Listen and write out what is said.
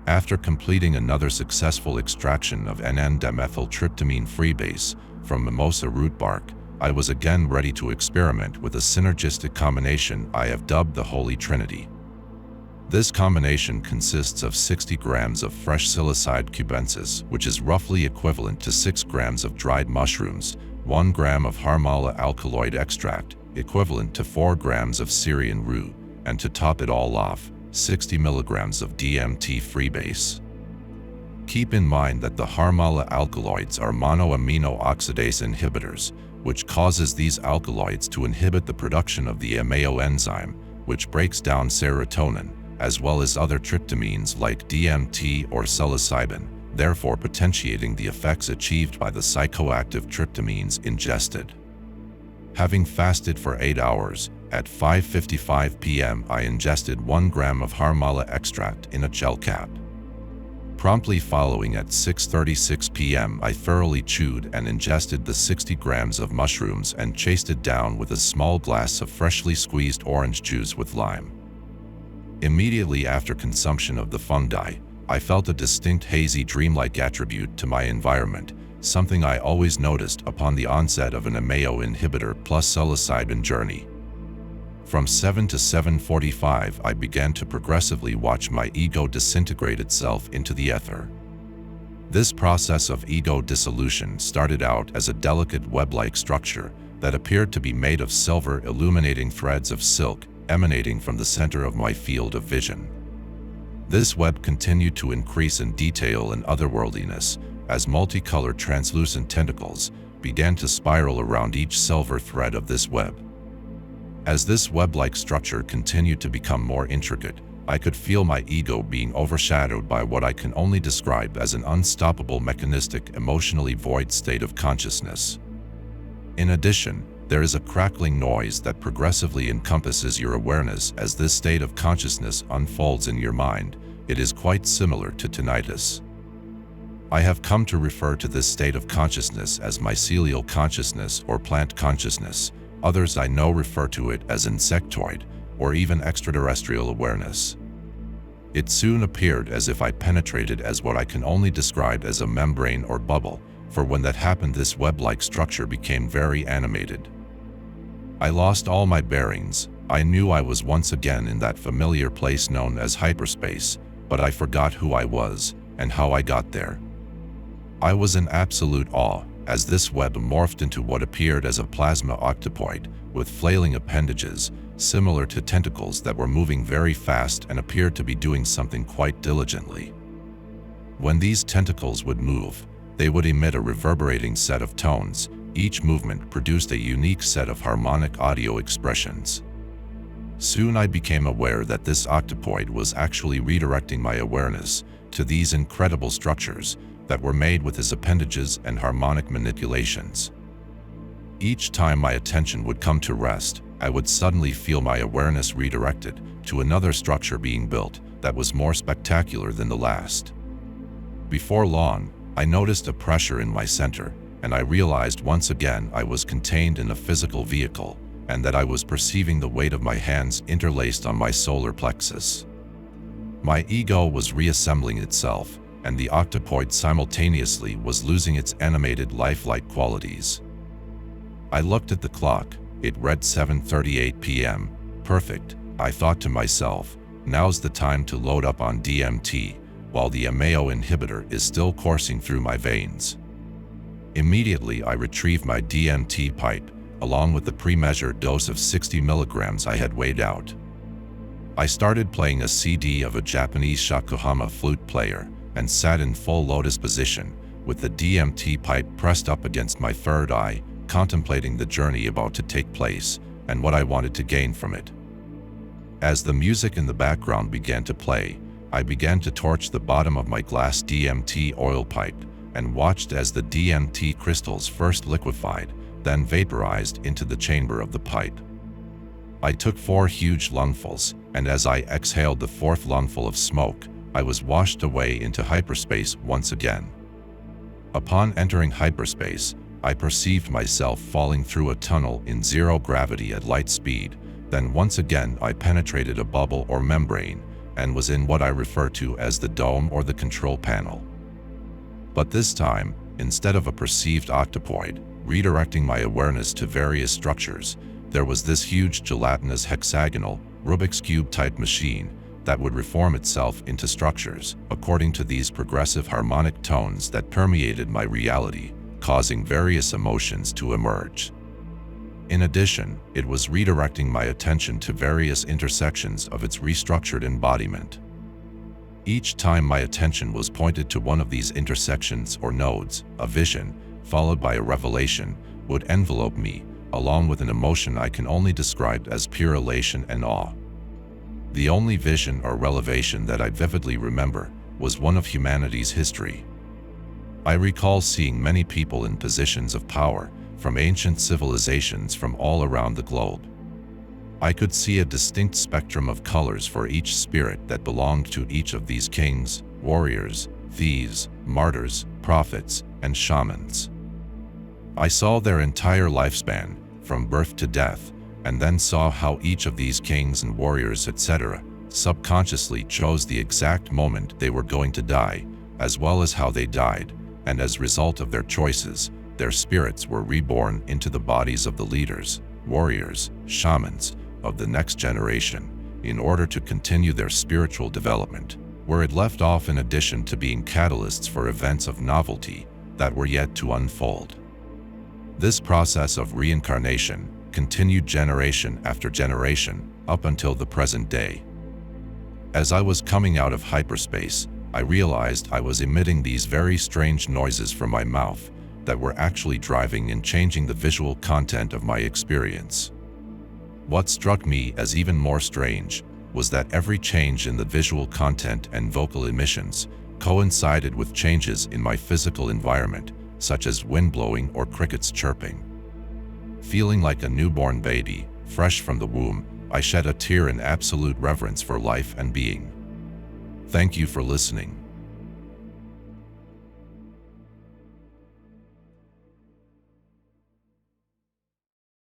After completing another successful extraction of N,N-dimethyltryptamine freebase from mimosa root bark, I was again ready to experiment with a synergistic combination I have dubbed the Holy Trinity. This combination consists of 60 grams of fresh psilocybe cubensis, which is roughly equivalent to 6 grams of dried mushrooms, 1 gram of harmala alkaloid extract, equivalent to 4 grams of Syrian rue, and to top it all off, 60 milligrams of DMT freebase. Keep in mind that the harmala alkaloids are monoamino oxidase inhibitors, which causes these alkaloids to inhibit the production of the MAO enzyme, which breaks down serotonin, as well as other tryptamines like DMT or psilocybin, therefore potentiating the effects achieved by the psychoactive tryptamines ingested. Having fasted for 8 hours, at 5:55 p.m. I ingested 1 gram of harmala extract in a gel cap. Promptly following at 6:36 p.m. I thoroughly chewed and ingested the 60 grams of mushrooms and chased it down with a small glass of freshly squeezed orange juice with lime. Immediately after consumption of the fungi, I felt a distinct hazy dreamlike attribute to my environment, something I always noticed upon the onset of an MAO inhibitor plus psilocybin journey. From 7 to 7:45, I began to progressively watch my ego disintegrate itself into the ether. This process of ego dissolution started out as a delicate web-like structure that appeared to be made of silver illuminating threads of silk emanating from the center of my field of vision. This web continued to increase in detail and otherworldliness as multicolored translucent tentacles began to spiral around each silver thread of this web. As this web-like structure continued to become more intricate, I could feel my ego being overshadowed by what I can only describe as an unstoppable mechanistic, emotionally void state of consciousness. In addition, there is a crackling noise that progressively encompasses your awareness as this state of consciousness unfolds in your mind. It is quite similar to tinnitus. I have come to refer to this state of consciousness as mycelial consciousness or plant consciousness. Others I know refer to it as insectoid or even extraterrestrial awareness. It soon appeared as if I penetrated as what I can only describe as a membrane or bubble, for when that happened this web-like structure became very animated. I lost all my bearings. I knew I was once again in that familiar place known as hyperspace, but I forgot who I was and how I got there. I was in absolute awe as this web morphed into what appeared as a plasma octopoid with flailing appendages, similar to tentacles that were moving very fast and appeared to be doing something quite diligently. When these tentacles would move, they would emit a reverberating set of tones. Each movement produced a unique set of harmonic audio expressions. Soon I became aware that this octopoid was actually redirecting my awareness to these incredible structures that were made with his appendages and harmonic manipulations. Each time my attention would come to rest, I would suddenly feel my awareness redirected to another structure being built that was more spectacular than the last. Before long, I noticed a pressure in my center, and I realized once again I was contained in a physical vehicle, and that I was perceiving the weight of my hands interlaced on my solar plexus. My ego was reassembling itself, and the octopoid simultaneously was losing its animated lifelike qualities. I looked at the clock. It read 7:38 p.m. Perfect, I thought to myself, now's the time to load up on DMT, while the MAO inhibitor is still coursing through my veins. Immediately I retrieved my DMT pipe, along with the pre-measured dose of 60 milligrams I had weighed out. I started playing a CD of a Japanese shakuhachi flute player, and sat in full lotus position, with the DMT pipe pressed up against my third eye, contemplating the journey about to take place, and what I wanted to gain from it. As the music in the background began to play, I began to torch the bottom of my glass DMT oil pipe, and watched as the DMT crystals first liquefied, then vaporized into the chamber of the pipe. I took 4 huge lungfuls, and as I exhaled the 4th lungful of smoke, I was washed away into hyperspace once again. Upon entering hyperspace, I perceived myself falling through a tunnel in 0 gravity at light speed. Then once again I penetrated a bubble or membrane, and was in what I refer to as the dome or the control panel. But this time, instead of a perceived octopoid, redirecting my awareness to various structures, there was this huge gelatinous hexagonal, Rubik's Cube type machine that would reform itself into structures according to these progressive harmonic tones that permeated my reality, causing various emotions to emerge. In addition, it was redirecting my attention to various intersections of its restructured embodiment. Each time my attention was pointed to one of these intersections or nodes, a vision, followed by a revelation, would envelope me, along with an emotion I can only describe as pure elation and awe. The only vision or revelation that I vividly remember was one of humanity's history. I recall seeing many people in positions of power from ancient civilizations from all around the globe. I could see a distinct spectrum of colors for each spirit that belonged to each of these kings, warriors, thieves, martyrs, prophets, and shamans. I saw their entire lifespan, from birth to death, and then saw how each of these kings and warriors, etc., subconsciously chose the exact moment they were going to die, as well as how they died, and as a result of their choices, their spirits were reborn into the bodies of the leaders, warriors, shamans of the next generation, in order to continue their spiritual development, where it left off, in addition to being catalysts for events of novelty that were yet to unfold. This process of reincarnation continued generation after generation up until the present day. As I was coming out of hyperspace, I realized I was emitting these very strange noises from my mouth that were actually driving and changing the visual content of my experience. What struck me as even more strange was that every change in the visual content and vocal emissions coincided with changes in my physical environment, such as wind blowing or crickets chirping. Feeling like a newborn baby, fresh from the womb, I shed a tear in absolute reverence for life and being. Thank you for listening.